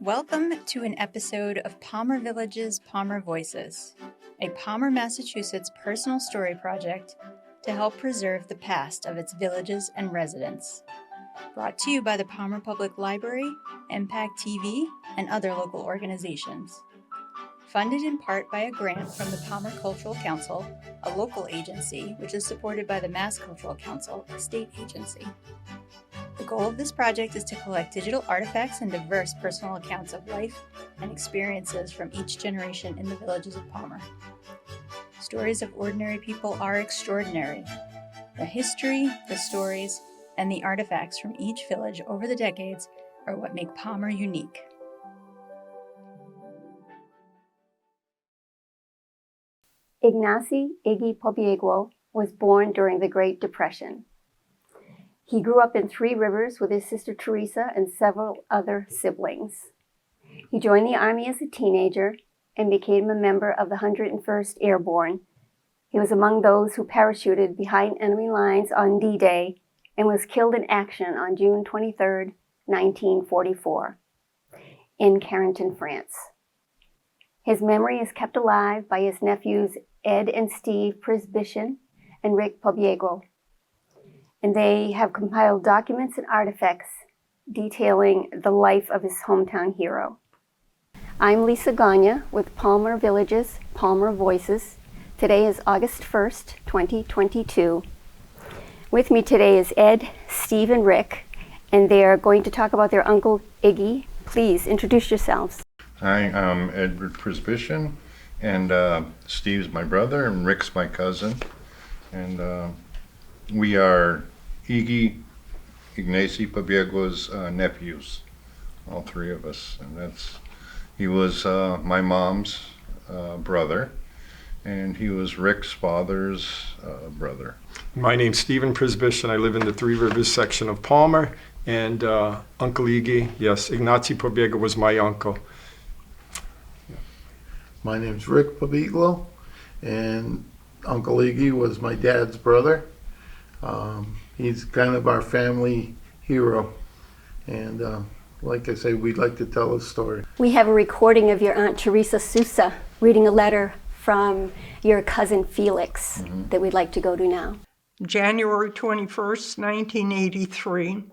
Welcome to an episode of Palmer Village's Palmer Voices, a Palmer, Massachusetts personal story project to help preserve the past of its villages and residents. Brought to you by the Palmer Public Library, Impact TV, and other local organizations. Funded in part by a grant from the Palmer Cultural Council, a local agency which is supported by the Mass Cultural Council, a state agency. The goal of this project is to collect digital artifacts and diverse personal accounts of life and experiences from each generation in the villages of Palmer. Stories of ordinary people are extraordinary. The history, the stories, and the artifacts from each village over the decades are what make Palmer unique. Ignacy Pobieglo was born during the Great Depression. He grew up in Three Rivers with his sister Teresa and several other siblings. He joined the Army as a teenager and became a member of the 101st Airborne. He was among those who parachuted behind enemy lines on D-Day and was killed in action on June 23, 1944, in Carentan, France. His memory is kept alive by his nephews Ed and Steve Prisbishin and Rick Pobieglo, and they have compiled documents and artifacts detailing the life of his hometown hero. I'm Lisa Gagne with Palmer Village's Palmer Voices. Today is August 1st, 2022. With me today is Ed, Steve, and Rick, and they are going to talk about their uncle Iggy. Please introduce yourselves. Hi, I'm Edward Prisbishin, and Steve's my brother, and Rick's my cousin, and we are Ignacy Pobieglo's nephews, all three of us, and he was my mom's brother, and he was Rick's father's brother. My name's Stephen Prisbishin. I live in the Three Rivers section of Palmer, and Uncle Iggy, yes, Ignacy Pobieglo was my uncle. My name's Rick Pobieglo, and Uncle Iggy was my dad's brother. He's kind of our family hero, and like I say, we'd like to tell his story. We have a recording of your Aunt Teresa Sousa reading a letter from your cousin Felix that we'd like to go to now. January 21st, 1983.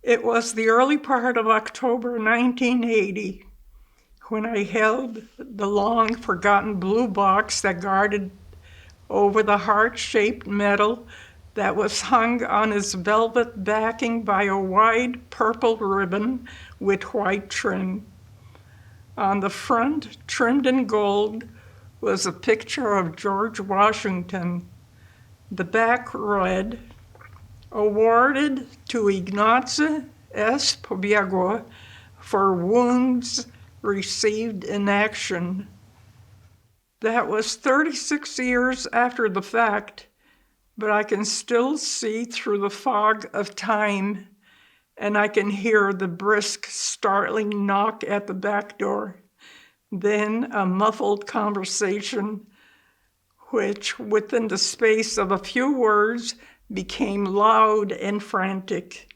It was the early part of October 1980 when I held the long forgotten blue box that guarded over the heart-shaped medal that was hung on his velvet backing by a wide purple ribbon with white trim. On the front, trimmed in gold, was a picture of George Washington. The back read, "Awarded to Ignacy S. Pobieglo for wounds received in action." That was 36 years after the fact, but I can still see through the fog of time, and I can hear the brisk, startling knock at the back door. Then a muffled conversation, which within the space of a few words became loud and frantic.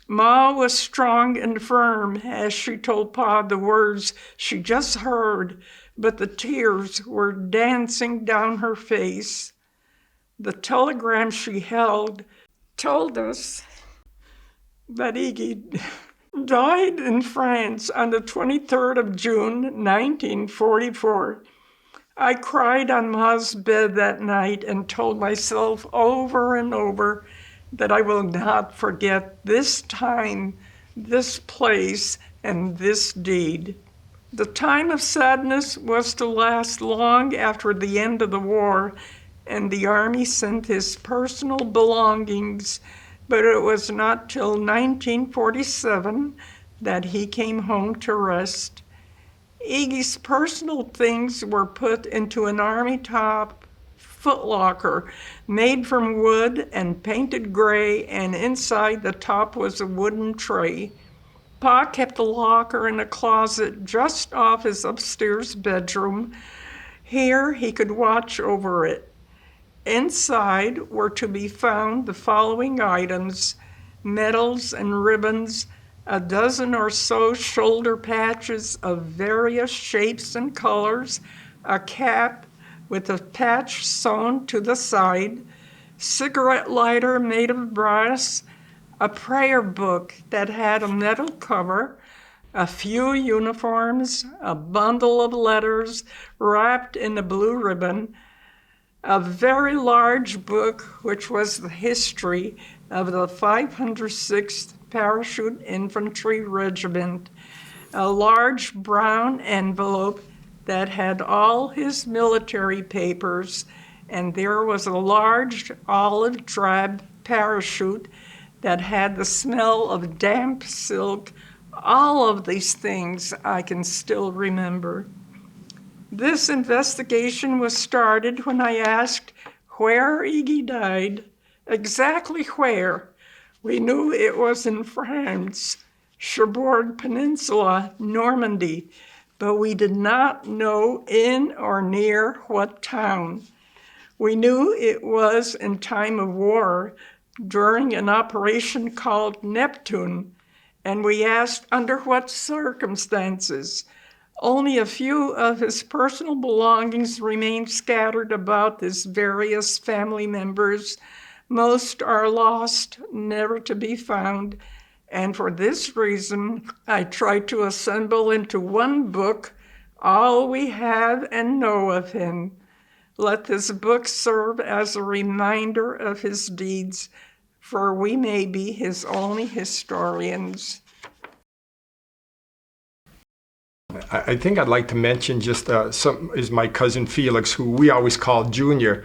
Ma was strong and firm as she told Pa the words she just heard, but the tears were dancing down her face. The telegram she held told us that Iggy died in France on the 23rd of June, 1944. I cried on Ma's bed that night and told myself over and over that I will not forget this time, this place, and this deed. The time of sadness was to last long after the end of the war, and the Army sent his personal belongings, but it was not till 1947 that he came home to rest. Iggy's personal things were put into an Army top footlocker made from wood and painted gray, and inside the top was a wooden tray. Pa kept the locker in a closet just off his upstairs bedroom. Here he could watch over it. Inside were to be found the following items: medals and ribbons, a dozen or so shoulder patches of various shapes and colors, a cap with a patch sewn to the side, cigarette lighter made of brass, a prayer book that had a metal cover, a few uniforms, a bundle of letters wrapped in a blue ribbon, a very large book which was the history of the 506th Parachute Infantry Regiment, a large brown envelope that had all his military papers, and there was a large olive drab parachute that had the smell of damp silk. All of these things I can still remember. This investigation was started when I asked where Iggy died, exactly where. We knew it was in France, Cherbourg Peninsula, Normandy, but we did not know in or near what town. We knew it was in time of war during an operation called Neptune, and we asked under what circumstances. Only a few of his personal belongings remain scattered about his various family members. Most are lost, never to be found, and for this reason, I tried to assemble into one book all we have and know of him. Let this book serve as a reminder of his deeds, for we may be his only historians. I think I'd like to mention just is my cousin Felix, who we always call Junior.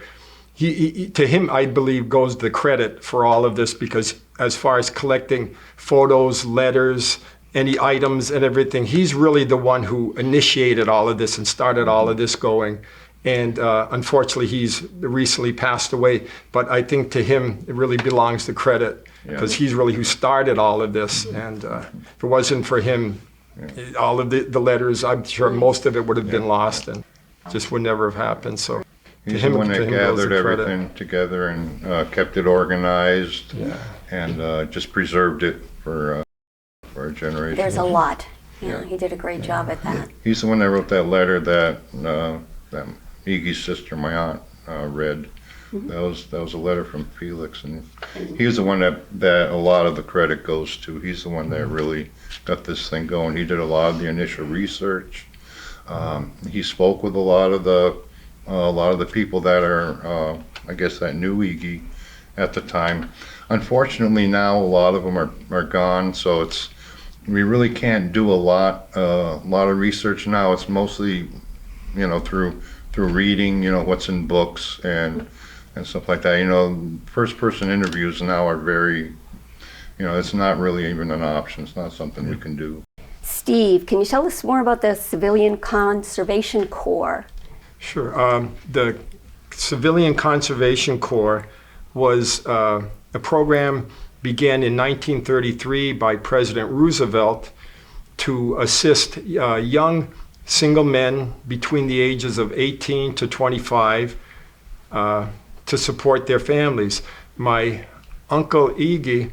To him, I believe, goes the credit for all of this, because as far as collecting photos, letters, any items and everything, he's really the one who initiated all of this and started all of this going. And unfortunately, he's recently passed away. But I think to him, it really belongs the credit, because he's really who started all of this. And if it wasn't for him, all of the letters, I'm sure most of it would have been lost and just would never have happened. So he's the one that gathered everything together and kept it organized and just preserved it for a generation. There's a lot. Yeah, he did a great job at that. He's the one that wrote that letter that Iggy's sister, my aunt, read. That was a letter from Felix, and he was the one that a lot of the credit goes to. He's the one that really got this thing going. He did a lot of the initial research. He spoke with a lot of the people that are, I guess, that knew Iggy at the time. Unfortunately, now a lot of them are gone, so we really can't do a lot of research now. It's mostly, through reading, what's in books and stuff like that. First person interviews now are very, it's not really even an option. It's not something we can do. Steve, can you tell us more about the Civilian Conservation Corps? Sure. The Civilian Conservation Corps was a program began in 1933 by President Roosevelt to assist young single men between the ages of 18 to 25 to support their families. My uncle Iggy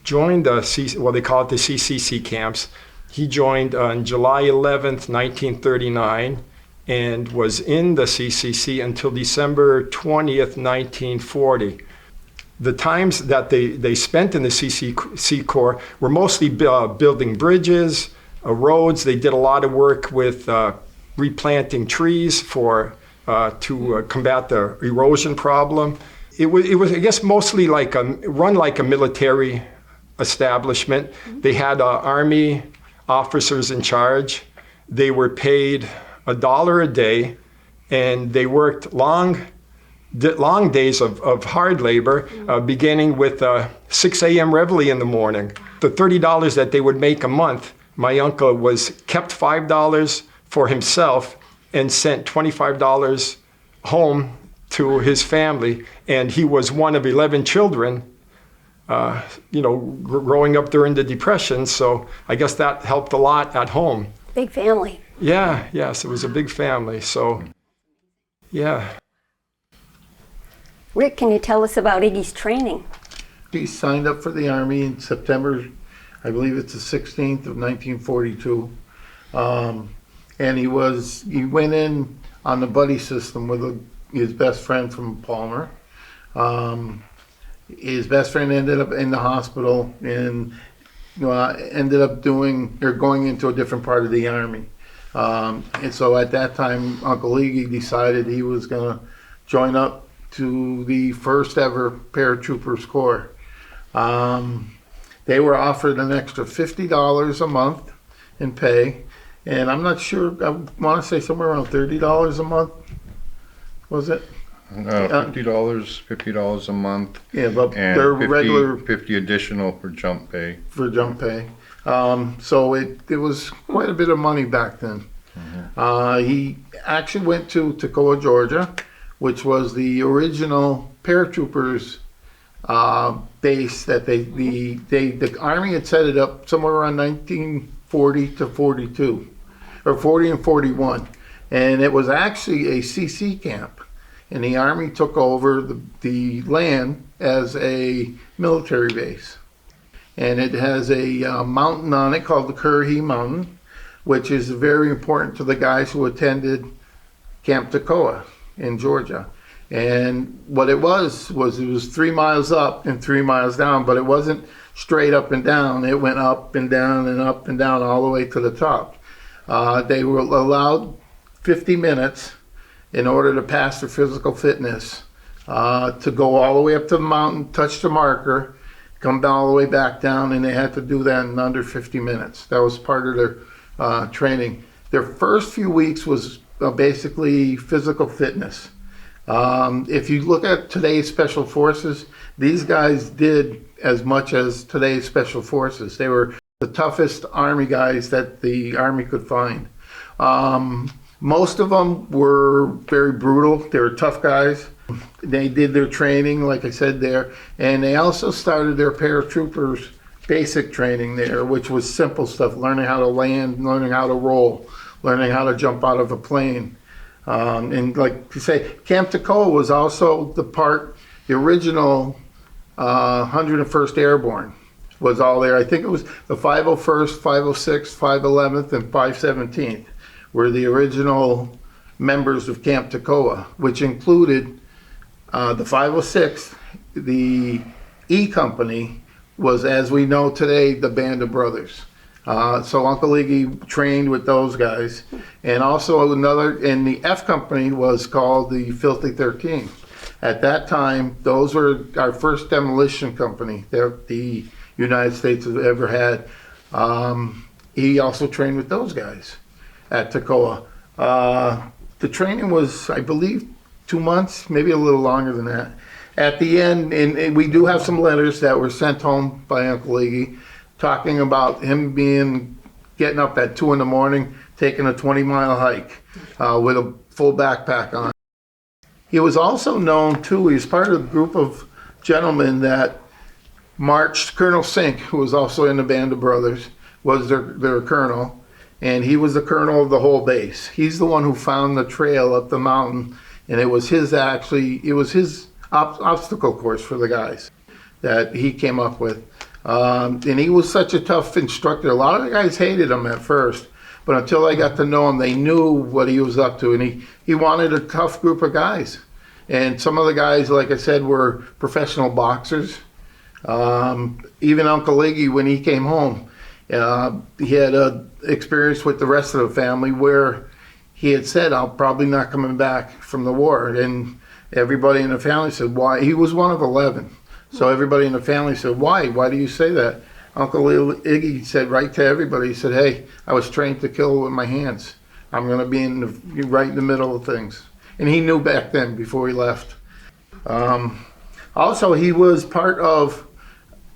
joined they call it the CCC camps. He joined on July 11th, 1939, and was in the CCC until December 20th, 1940. The times that they spent in the CCC Corps were mostly building bridges, roads. They did a lot of work with replanting trees to combat the erosion problem. It was I guess mostly run like a military establishment. They had Army officers in charge. They were paid $1 a day, and they worked long days of hard labor, beginning with 6 a.m. reveille in the morning. The $30 that they would make a month, my uncle kept $5 for himself and sent $25 home to his family. And he was one of 11 children, growing up during the Depression. So I guess that helped a lot at home. Big family. Yeah, yes, it was a big family. So, yeah. Rick, can you tell us about Iggy's training? He signed up for the Army in September, I believe it's the 16th of 1942. And he went in on the buddy system with his best friend from Palmer. His best friend ended up in the hospital and ended up going into a different part of the Army. And so at that time, Uncle Iggy decided he was going to join up to the first ever Paratroopers Corps. They were offered an extra $50 a month in pay, and I'm not sure, I want to say somewhere around $30 a month, was it? $50 a month. Yeah, but And their 50, regular 50 additional for jump pay. for jump pay. So it was quite a bit of money back then. He actually went to Toccoa, Georgia, which was the original paratroopers base that the Army had set it up somewhere around 1940 to 42, or 40 and 41. And it was actually a CC camp. And the Army took over the land as a military base. And it has a mountain on it called the Currahee Mountain, which is very important to the guys who attended Camp Toccoa in Georgia. And what it was 3 miles up and 3 miles down, but it wasn't straight up and down. It went up and down and up and down all the way to the top. They were allowed 50 minutes in order to pass their physical fitness, to go all the way up to the mountain, touch the marker, come down all the way back down, and they had to do that in under 50 minutes. That was part of their training. Their first few weeks was basically physical fitness. If you look at today's special forces, these guys did as much as today's special forces. They were the toughest Army guys that the Army could find. Most of them were very brutal. They were tough guys. They did their training, like I said there, and they also started their paratroopers basic training there, which was simple stuff, learning how to land, learning how to roll, learning how to jump out of a plane. And like you say, Camp Toccoa was also the original 101st Airborne was all there. I think it was the 501st, 506th, 511th, and 517th were the original members of Camp Toccoa, which included the 506th, the E Company was, as we know today, the Band of Brothers. So Uncle Iggy trained with those guys. And also and the F Company was called the Filthy 13. At that time, those were our first demolition company that the United States has ever had. He also trained with those guys at Toccoa. The training was, I believe, 2 months, maybe a little longer than that. At the end, and we do have some letters that were sent home by Uncle Iggy talking about him getting up at 2 in the morning, taking a 20-mile hike with a full backpack on. He was also known, too, he was part of a group of gentlemen that marched. Colonel Sink, who was also in the Band of Brothers, was their colonel, and he was the colonel of the whole base. He's the one who found the trail up the mountain, and it was his obstacle course for the guys that he came up with. And he was such a tough instructor. A lot of the guys hated him at first, but until they got to know him, they knew what he was up to, and he wanted a tough group of guys. And some of the guys, like I said, were professional boxers. Even Uncle Iggy, when he came home, he had an experience with the rest of the family where he had said, "I'm probably not coming back from the war." And everybody in the family said, "Why?" He was one of 11. So everybody in the family said, "Why? Why do you say that?" Uncle Iggy said right to everybody, he said, "Hey, I was trained to kill with my hands. I'm going to be right in the middle of things." And he knew back then before he left. Also, he was part of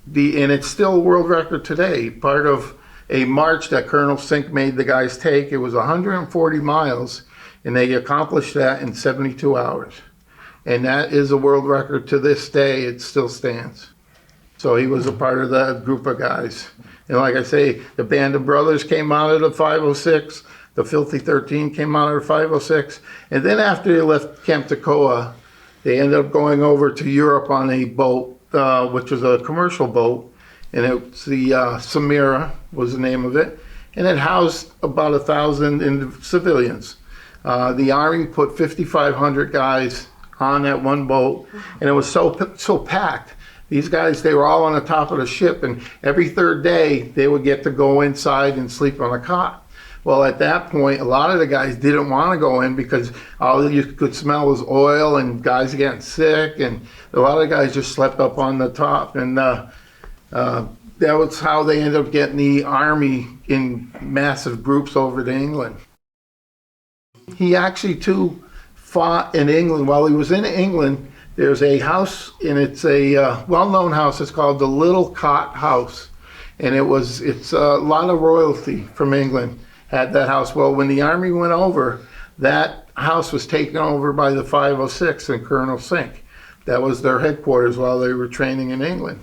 and it's still a world record today, part of a march that Colonel Sink made the guys take. It was 140 miles, and they accomplished that in 72 hours. And that is a world record to this day. It still stands. So he was a part of that group of guys. And like I say, the Band of Brothers came out of the 506. The Filthy 13 came out of the 506. And then after they left Camp Toccoa, they ended up going over to Europe on a boat, which was a commercial boat. and it's the Samira was the name of it, and it housed about 1,000 civilians. The Army put 5,500 guys on that one boat, and it was so packed. These guys, they were all on the top of the ship, and every third day they would get to go inside and sleep on a cot. Well, at that point, a lot of the guys didn't want to go in because all you could smell was oil and guys getting sick, and a lot of guys just slept up on the top, and that was how they ended up getting the Army in massive groups over to England. He actually, too, fought in England. While he was in England, there's a house, and it's a well-known house. It's called the Little Cot House, and it's a lot of royalty from England had that house. Well, when the Army went over, that house was taken over by the 506 and Colonel Sink. That was their headquarters while they were training in England.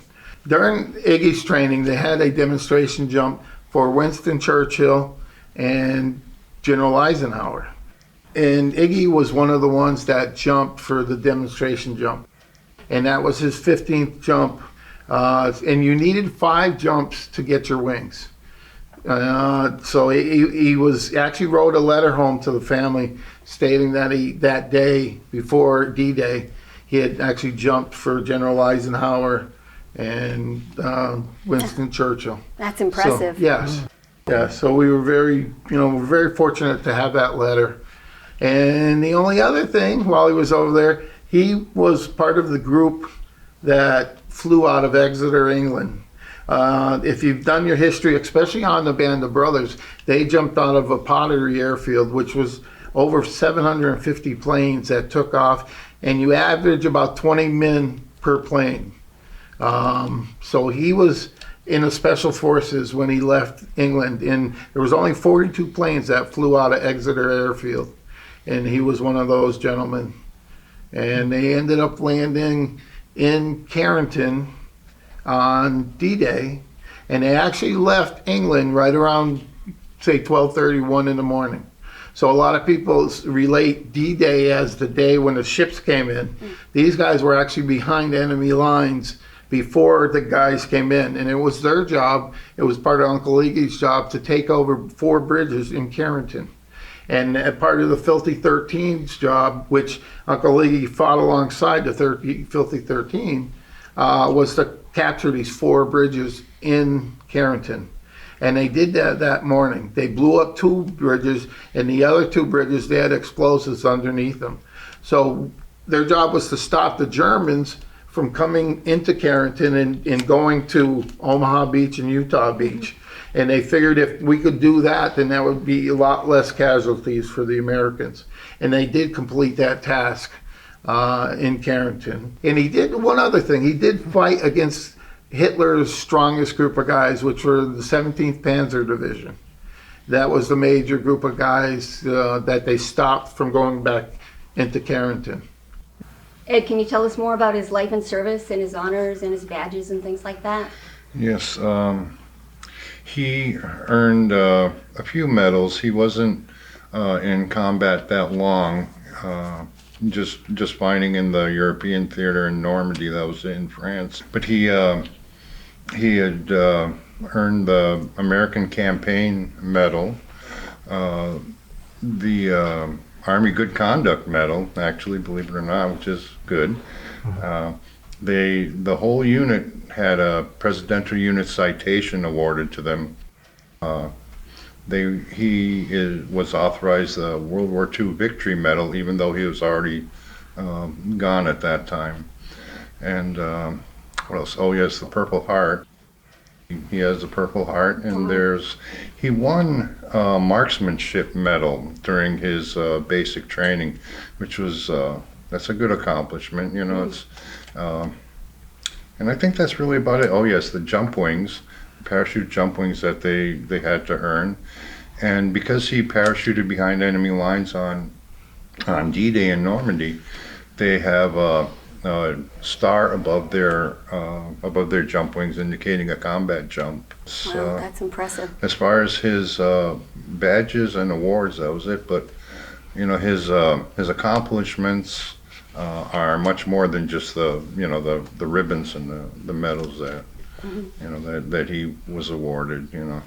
During Iggy's training, they had a demonstration jump for Winston Churchill and General Eisenhower. And Iggy was one of the ones that jumped for the demonstration jump. And that was his 15th jump. And you needed 5 jumps to get your wings. So he was actually wrote a letter home to the family stating that that day before D-Day, he had actually jumped for General Eisenhower and Winston Churchill. That's impressive. So, yes. Yeah, so we were we're very fortunate to have that letter. And the only other thing, while he was over there, he was part of the group that flew out of Exeter, England. If you've done your history, especially on the Band of Brothers, they jumped out of a Pottery airfield, which was over 750 planes that took off, and you average about 20 men per plane. So he was in the Special Forces when he left England, and there was only 42 planes that flew out of Exeter airfield, and he was one of those gentlemen. And they ended up landing in Carrington on D-Day, and they actually left England right around, say, 12:31 in the morning. So a lot of people relate D-Day as the day when the ships came in. These guys were actually behind enemy lines before the guys came in, and it was their job, it was part of Uncle Iggy's job to take over 4 bridges in Carrington. And part of the Filthy 13's job, which Uncle Iggy fought alongside the Filthy 13, was to capture these 4 bridges in Carrington. And they did that morning. They blew up 2 bridges, and the other 2 bridges, they had explosives underneath them. So their job was to stop the Germans from coming into Carrington and going to Omaha Beach and Utah Beach. And they figured if we could do that, then that would be a lot less casualties for the Americans. And they did complete that task in Carrington. And he did one other thing. He did fight against Hitler's strongest group of guys, which were the 17th Panzer Division. That was the major group of guys that they stopped from going back into Carrington. Ed, can you tell us more about his life and service and his honors and his badges and things like that? Yes, he earned a few medals. He wasn't in combat that long, just fighting in the European theater in Normandy, that was in France. But he had earned the American Campaign Medal, the Army Good Conduct Medal, actually, believe it or not, which is good. The whole unit had a Presidential Unit Citation awarded to them. He was authorized the World War II Victory Medal, even though he was already gone at that time. And what else? Oh yes, the Purple Heart. He has the Purple Heart, and he won a marksmanship medal during his basic training, which was that's a good accomplishment. It's and I think that's really about it. Oh yes, the jump wings, parachute jump wings that they had to earn, and because he parachuted behind enemy lines on D-Day in Normandy, they have a star above their jump wings, indicating a combat jump. So, wow, that's impressive. As far as his badges and awards, that was it. But his accomplishments are much more than just the ribbons and the medals you know, that he was awarded. You know,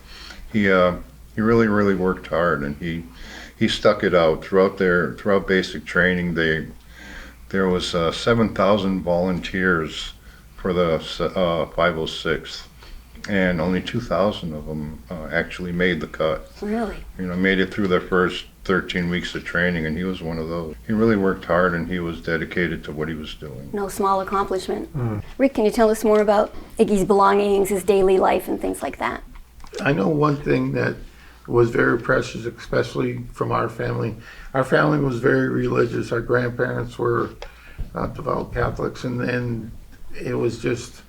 he really worked hard, and he stuck it out throughout basic training. There was 7,000 volunteers for the 506th, and only 2,000 of them actually made the cut. Really? You know, made it through their first 13 weeks of training, and he was one of those. He really worked hard, and he was dedicated to what he was doing. No small accomplishment. Rick, can you tell us more about Iggy's belongings, his daily life, and things like that? I know one thing that was very precious, especially from our family. Our family was very religious. Our grandparents were devout Catholics, and it was just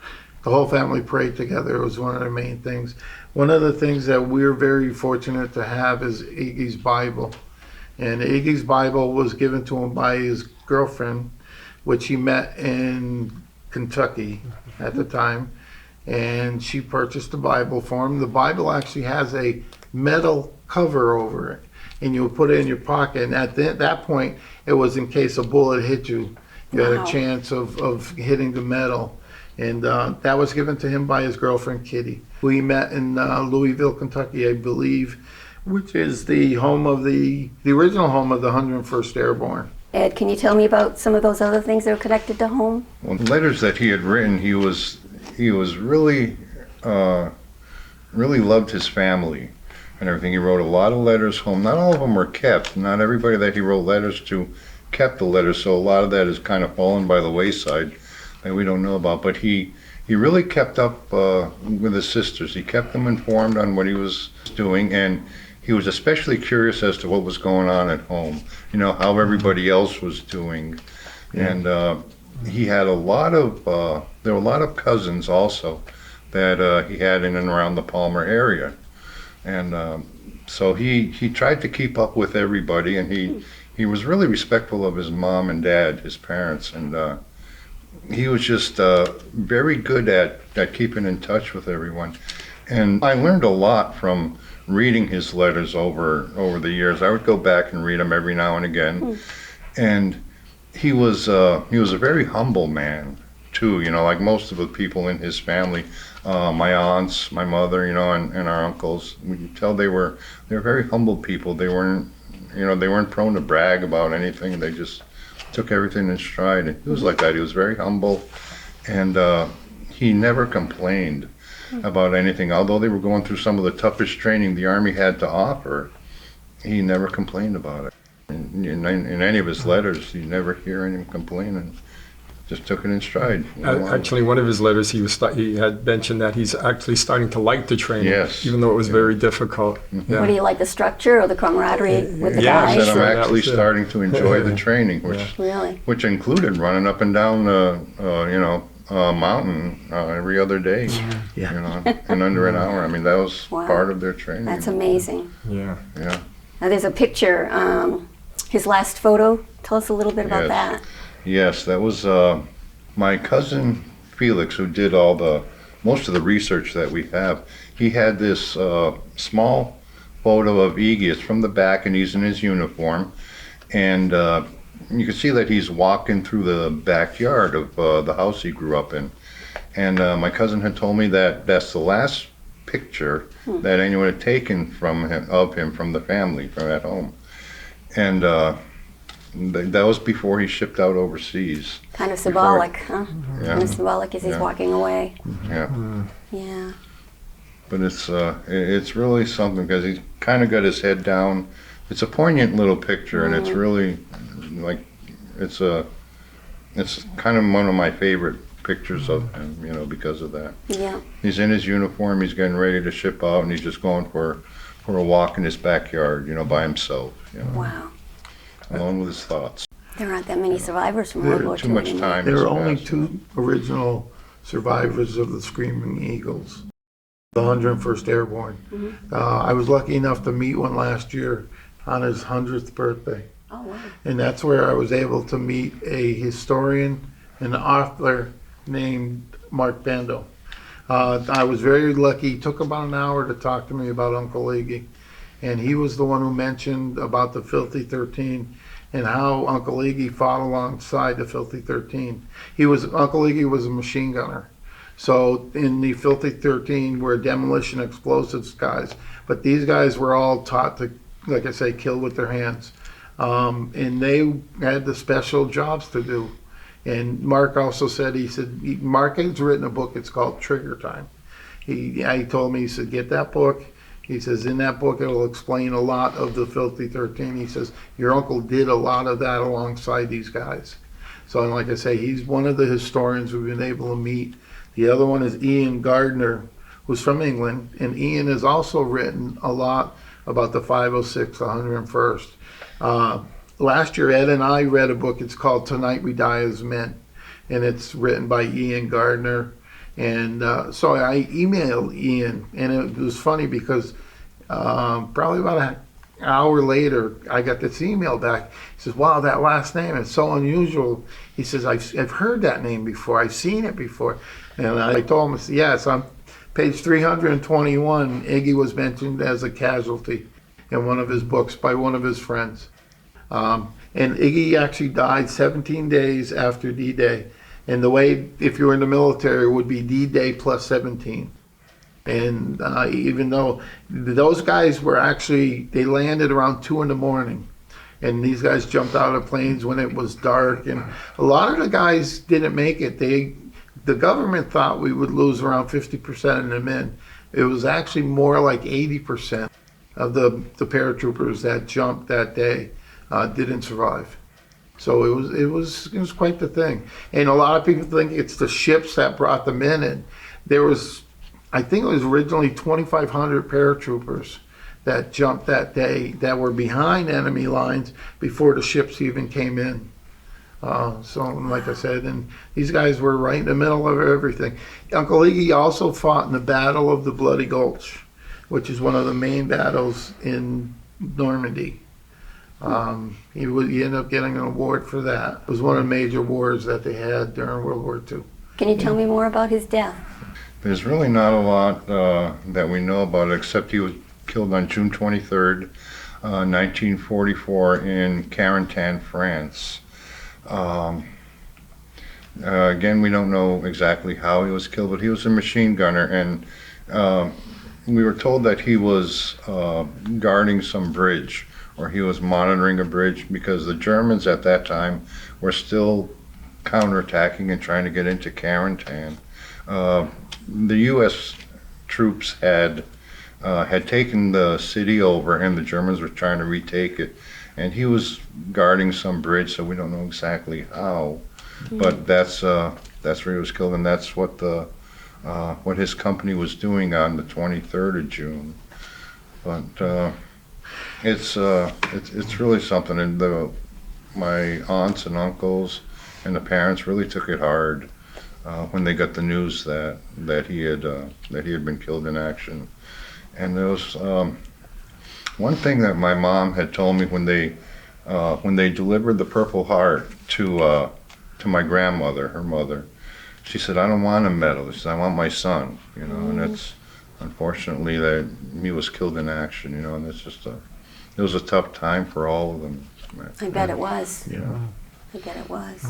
the whole family prayed together. It was one of the main things. One of the things that we're very fortunate to have is Iggy's Bible. And Iggy's Bible was given to him by his girlfriend, which he met in Kentucky at the time. And she purchased the Bible for him. The Bible actually has a metal cover over it, and you would put it in your pocket. And at that point, it was in case a bullet hit you. You had a chance of hitting the metal. And that was given to him by his girlfriend, Kitty, who he met in Louisville, Kentucky, I believe, which is the home of the original home of the 101st Airborne. Ed, can you tell me about some of those other things that are connected to home? Well, the letters that he had written, he was really loved his family and everything. He wrote a lot of letters home. Not all of them were kept. Not everybody that he wrote letters to kept the letters, so a lot of that has kind of fallen by the wayside that we don't know about. But he really kept up with his sisters. He kept them informed on what he was doing, and he was especially curious as to what was going on at home, you know, how everybody else was doing. And he had there were a lot of cousins also that he had in and around the Palmer area. And so he tried to keep up with everybody, and he was really respectful of his mom and dad, his parents, and he was just very good at keeping in touch with everyone. And I learned a lot from reading his letters over the years. I would go back and read them every now and again. And he was a very humble man too, you know, like most of the people in his family. My aunts, my mother, you know, and our uncles, we could tell they were very humble people. They weren't prone to brag about anything. They just took everything in stride. And he was like that. He was very humble, and he never complained about anything. Although they were going through some of the toughest training the Army had to offer, he never complained about it. In any of his letters, you never hear him complaining. Just took it in stride. You know? Actually, one of his letters, he had mentioned that he's actually starting to like the training, yes, even though it was very difficult. Mm-hmm. Yeah. What do you like, the structure or the camaraderie with the Yeah, guys? Said sure, I'm actually that was starting to enjoy the training, Really? which included running up and down mountain every other day, you know, in under an hour. I mean, that was part of their training. That's amazing. Yeah. Yeah. Now there's a picture, his last photo. Tell us a little bit about Yes. that. Yes, that was my cousin Felix, who did most of the research that we have. He had this small photo of Iggy. It's from the back, and he's in his uniform, and you can see that he's walking through the backyard of the house he grew up in. And my cousin had told me that that's the last picture that anyone had taken of him from the family, from at home. And that was before he shipped out overseas. Kind of symbolic, huh? Yeah. Kind of symbolic as he's walking away. Yeah. Yeah. But it's really something, because he's kind of got his head down. It's a poignant little picture, and it's really like it's kind of one of my favorite pictures of him, you know, because of that. Yeah. He's in his uniform. He's getting ready to ship out, and he's just going for a walk in his backyard, you know, by himself, you know, Wow. alone with his thoughts. There aren't that many survivors from World War II Too much anymore. time. There has are only passed. 2 original survivors of the Screaming Eagles, the 101st Airborne. I was lucky enough to meet one last year on his 100th birthday. Oh, wow. And that's where I was able to meet a historian and author named Mark Bando. I was very lucky. It took about an hour to talk to me about Uncle Iggy. And he was the one who mentioned about the Filthy 13 and how Uncle Iggy fought alongside the Filthy 13. Uncle Iggy was a machine gunner. So in the Filthy 13 were demolition explosives guys, but these guys were all taught to, like I say, kill with their hands. And they had the special jobs to do. And Mark also said, Mark has written a book, it's called Trigger Time. He told me, he said, get that book. He says, in that book, it'll explain a lot of the Filthy 13. He says, your uncle did a lot of that alongside these guys. So, and like I say, he's one of the historians we've been able to meet. The other one is Ian Gardner, who's from England, and Ian has also written a lot about the 506, 101st. Last year, Ed and I read a book, it's called Tonight We Die as Men, and it's written by Ian Gardner. And so I emailed Ian, and it was funny because probably about an hour later, I got this email back. He says, wow, that last name is so unusual. He says, I've heard that name before. I've seen it before. And I told him, I said, yeah, it's on page 321. Iggy was mentioned as a casualty in one of his books by one of his friends. And Iggy actually died 17 days after D-Day. And the way, if you were in the military, it would be D-Day plus 17. And even though those guys were actually, they landed around 2 in the morning. And these guys jumped out of planes when it was dark. And a lot of the guys didn't make it. The government thought we would lose around 50% of the men. It was actually more like 80% of the paratroopers that jumped that day didn't survive. So it was quite the thing. And a lot of people think it's the ships that brought them in. And there was, I think it was originally 2,500 paratroopers that jumped that day that were behind enemy lines before the ships even came in. So like I said, and these guys were right in the middle of everything. Uncle Iggy also fought in the Battle of the Bloody Gulch, which is one of the main battles in Normandy. He ended up getting an award for that. It was one of the major wars that they had during World War II. Can you tell me more about his death? There's really not a lot that we know about it, except he was killed on June 23rd, 1944 in Carentan, France. Again, we don't know exactly how he was killed, but he was a machine gunner, and we were told that he was guarding some bridge, or he was monitoring a bridge, because the Germans at that time were still counterattacking and trying to get into Carentan. The U.S. troops had taken the city over, and the Germans were trying to retake it. And he was guarding some bridge, so we don't know exactly how. But that's where he was killed, and that's what his company was doing on the 23rd of June. But it's really something, and my aunts and uncles and the parents really took it hard when they got the news that he had been killed in action. And there was one thing that my mom had told me when they delivered the Purple Heart to my grandmother, her mother. She said, "I don't want a medal. She said, I want my son." You know, and it's unfortunately that he was killed in action. You know, and it's just it was a tough time for all of them. I bet it was. Yeah. I bet it was.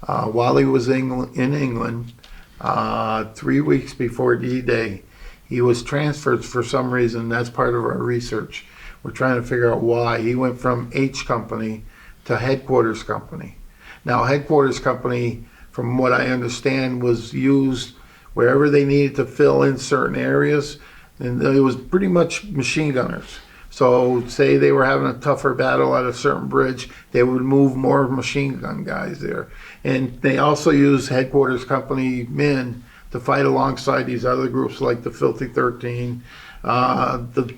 While he was in England, 3 weeks before D-Day, he was transferred for some reason. That's part of our research. We're trying to figure out why. He went from H Company to Headquarters Company. Now, Headquarters Company, from what I understand, was used wherever they needed to fill in certain areas, and it was pretty much machine gunners. So say they were having a tougher battle at a certain bridge, they would move more machine gun guys there. And they also used Headquarters Company men to fight alongside these other groups like the Filthy 13, the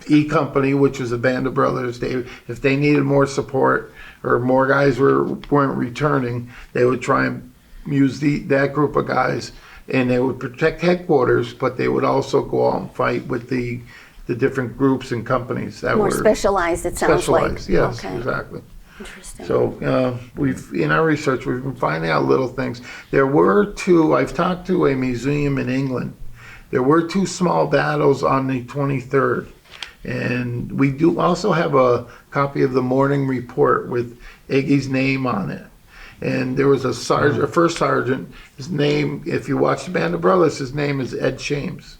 E Company, which was a band of brothers. If they needed more support or more guys weren't returning, they would try and use that group of guys, and they would protect headquarters, but they would also go out and fight with the different groups and companies that More were specialized, it sounds specialized. like. Yes, Okay. exactly. Interesting. So in our research, we've been finding out little things. There were two, I've talked to a museum in England. There were two small battles on the 23rd. And we do also have a copy of the morning report with Iggy's name on it. And there was a sergeant, a first sergeant, his name, if you watch the Band of Brothers, his name is Ed Shames.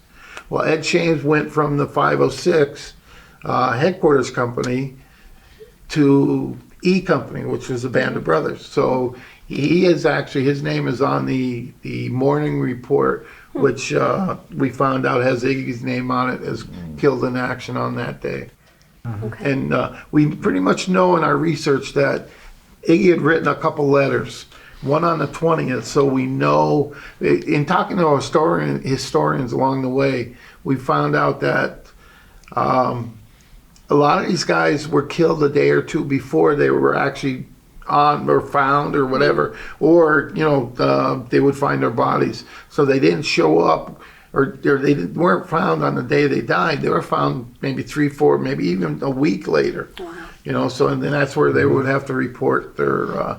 Well, Ed Shames went from the 506 headquarters company to E Company, which was the Band of Brothers. So he is actually, his name is on the morning report, which we found out has Iggy's name on it as killed in action on that day. Okay. And we pretty much know in our research that Iggy had written a couple letters, one on the 20th, so we know, in talking to historians along the way, we found out that a lot of these guys were killed a day or two before they were actually on or found or whatever, or they would find their bodies. So they didn't show up, or weren't found on the day they died. They were found maybe 3, 4, maybe even a week later. Wow. So and then that's where they would have to report their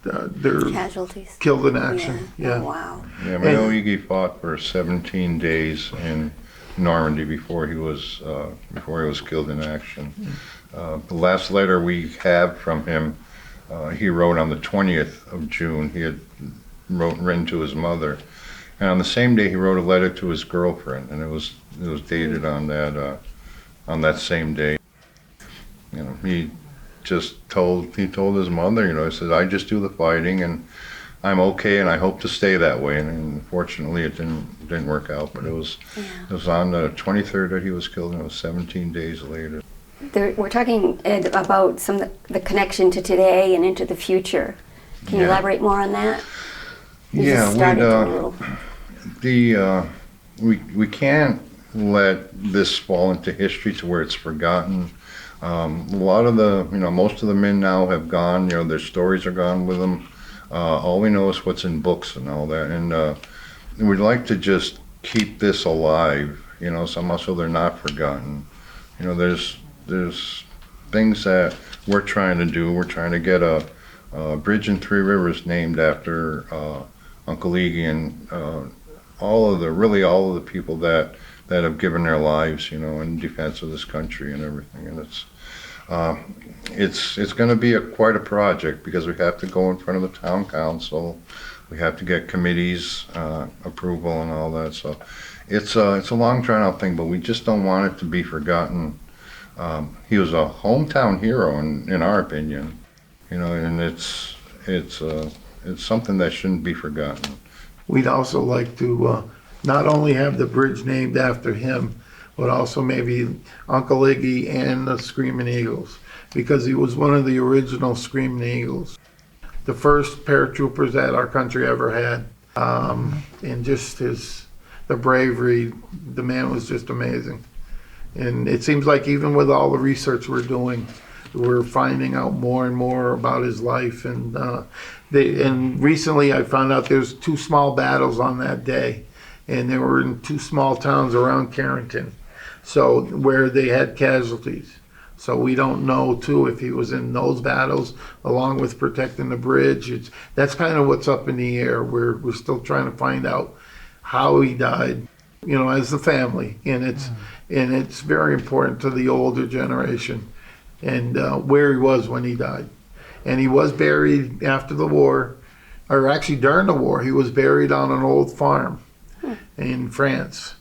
Casualties. killed in action. Yeah. Oh, wow. Yeah, I know Iggy fought for 17 days in Normandy before he was killed in action. The last letter we have from him, he wrote on the 20th of June. He had written to his mother, and on the same day he wrote a letter to his girlfriend, and it was dated on that same day. He told his mother, he said, I just do the fighting and I'm okay and I hope to stay that way. And unfortunately it didn't work out, but it was on the 23rd that he was killed, and it was 17 days later. We're talking, Ed, about the connection to today and into the future. Can you elaborate more on that? You just started to a little. We can't let this fall into history to where it's forgotten. A lot of most of the men now have gone, their stories are gone with them. All we know is what's in books and all that. And we'd like to just keep this alive, somehow so they're not forgotten. There's things that we're trying to do. We're trying to get a bridge in Three Rivers named after Uncle Iggy and all of the people that have given their lives, in defense of this country and everything. And it's going to be quite a project because we have to go in front of the town council. We have to get committees approval and all that. So it's a long drawn out thing, but we just don't want it to be forgotten. He was a hometown hero in our opinion, and it's something that shouldn't be forgotten. We'd also like to not only have the bridge named after him, but also maybe Uncle Iggy and the Screaming Eagles, because he was one of the original Screaming Eagles, the first paratroopers that our country ever had. And just the bravery, the man was just amazing. And it seems like even with all the research we're doing, we're finding out more and more about his life. And recently I found out there's 2 small battles on that day, and they were in 2 small towns around Carrington, so where they had casualties. So we don't know too if he was in those battles along with protecting the bridge. That's kind of what's up in the air. We're still trying to find out how he died, as the family, and it's very important to the older generation and where he was when he died. And he was buried after the war, or actually during the war. He was buried on an old farm in France.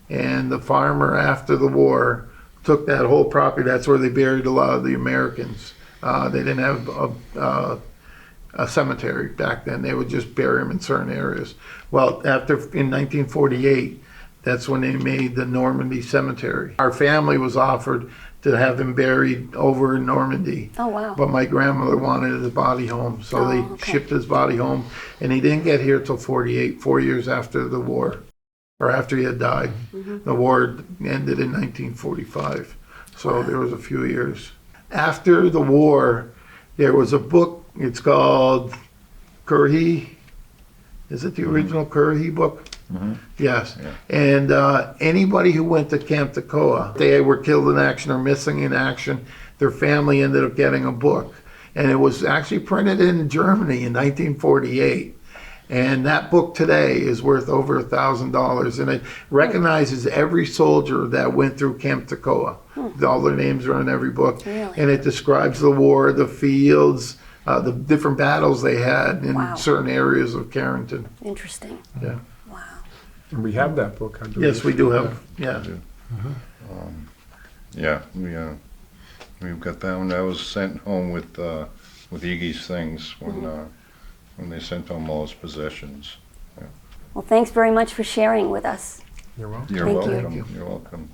And the farmer after the war took that whole property. That's where they buried a lot of the Americans. They didn't have a cemetery back then. They would just bury them in certain areas. Well, in 1948, that's when they made the Normandy Cemetery. Our family was offered to have him buried over in Normandy. Oh, wow. But my grandmother wanted his body home, so they shipped his body home. And he didn't get here till 48, 4 years after the war, or after he had died. Mm-hmm. The war ended in 1945, so there was a few years. After the war, there was a book, it's called Currahee. Is it the original Currahee book? Mm-hmm. Yes. Yeah. And anybody who went to Camp Toccoa, they were killed in action or missing in action, their family ended up getting a book. And it was actually printed in Germany in 1948. And that book today is worth over $1,000. And it recognizes every soldier that went through Camp Toccoa. All their names are in every book. Really? And it describes the war, the fields, the different battles they had in Wow. certain areas of Carrington. Interesting. Yeah. Wow. And we have that book, I believe. Yes, we do have. Yeah. Yeah, we've got that one. That was sent home with Iggy's things when they sent home all his possessions. Well, thanks very much for sharing with us. You're welcome. You're Thank you. welcome. You're welcome.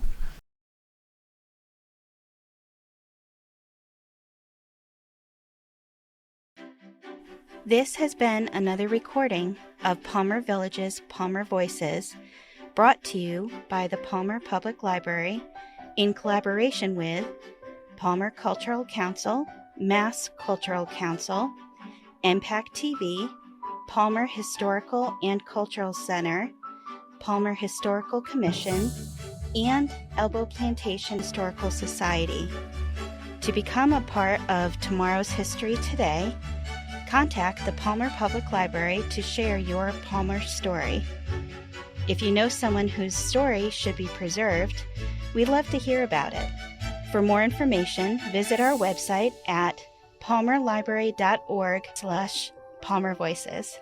This has been another recording of Palmer Village's Palmer Voices, brought to you by the Palmer Public Library in collaboration with Palmer Cultural Council, Mass Cultural Council, Impact TV, Palmer Historical and Cultural Center, Palmer Historical Commission, and Elbow Plantation Historical Society. To become a part of tomorrow's History Today, contact the Palmer Public Library to share your Palmer story. If you know someone whose story should be preserved, we'd love to hear about it. For more information, visit our website at palmerlibrary.org/palmervoices.